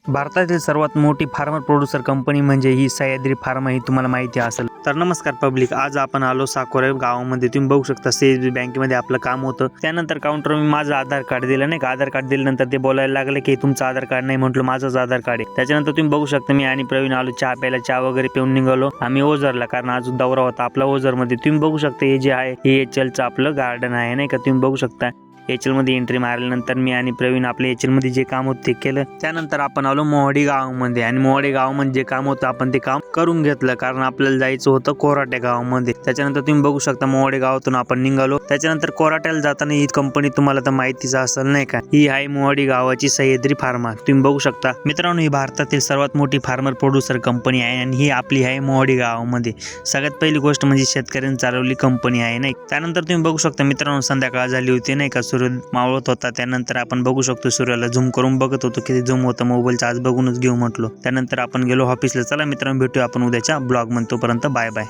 भारतातील सर्वात मोठी फार्मर प्रोड्युसर कंपनी म्हणजे ही सह्याद्री फार्मा ही तुम्हाला माहिती असेल. तर नमस्कार पब्लिक, आज आपण आलो साकोरे गावामध्ये. तुम्ही बघू शकता CSB बँकेमध्ये आपलं काम होतं. त्यानंतर काउंटर मी माझं आधार कार्ड दिलं नाही का. आधार कार्ड दिल्यानंतर ते बोलायला लागले की तुमचं आधार कार्ड नाही. म्हटलं माझंच आधार कार्ड आहे. त्याच्यानंतर तुम्ही बघू शकता मी आणि प्रवीण आलो चहा प्यायला. चहा वगैरे पिऊन निघालो आम्ही ओझरला, कारण अजून दौरा होता आपला ओझरमध्ये. तुम्ही बघू शकता हे जे आहे हे HLचं आपलं गार्डन आहे नाही का. तुम्ही बघू शकता HL मध्ये एंट्री मारल्यानंतर मी आणि प्रवीण आपले HL मध्ये जे काम होतं ते केलं. त्यानंतर आपण आलो मोहाडी गावामध्ये आणि मोहाडी गावामध्ये जे काम होतं आपण ते काम करून घेतलं, कारण आपल्याला जायचं होतं कोराटे गावामध्ये. त्याच्यानंतर तुम्ही बघू शकता मोहाडी गावातून आपण निघालो. त्याच्यानंतर कोराट्याला जाताना ही कंपनी तुम्हाला तर माहितीच असेल नाही का. ही आहे मोहाडी गावाची सह्याद्री फार्मा. तुम्ही बघू शकता मित्रांनो, ही भारतातील सर्वात मोठी फार्मर प्रोड्युसर कंपनी आहे आणि ही आपली आहे मोहाडी गावामध्ये. सगळ्यात पहिली गोष्ट म्हणजे शेतकऱ्यांनी चालवली कंपनी आहे नाही. त्यानंतर तुम्ही बघू शकता मित्रांनो संध्याकाळ झाली होती नाही का. सूर्य मावळत होता. त्यानंतर आपण बघू शकतो सूर्याला झूम करून बघत होतो किती झूम होतं मोबाईलचा. आज बघूनच घेऊ म्हटलो. त्यानंतर आपण गेलो ऑफिसला. चला मित्रांनो भेटूया आपण उद्याच्या ब्लॉग मध्ये. तोपर्यंत बाय बाय.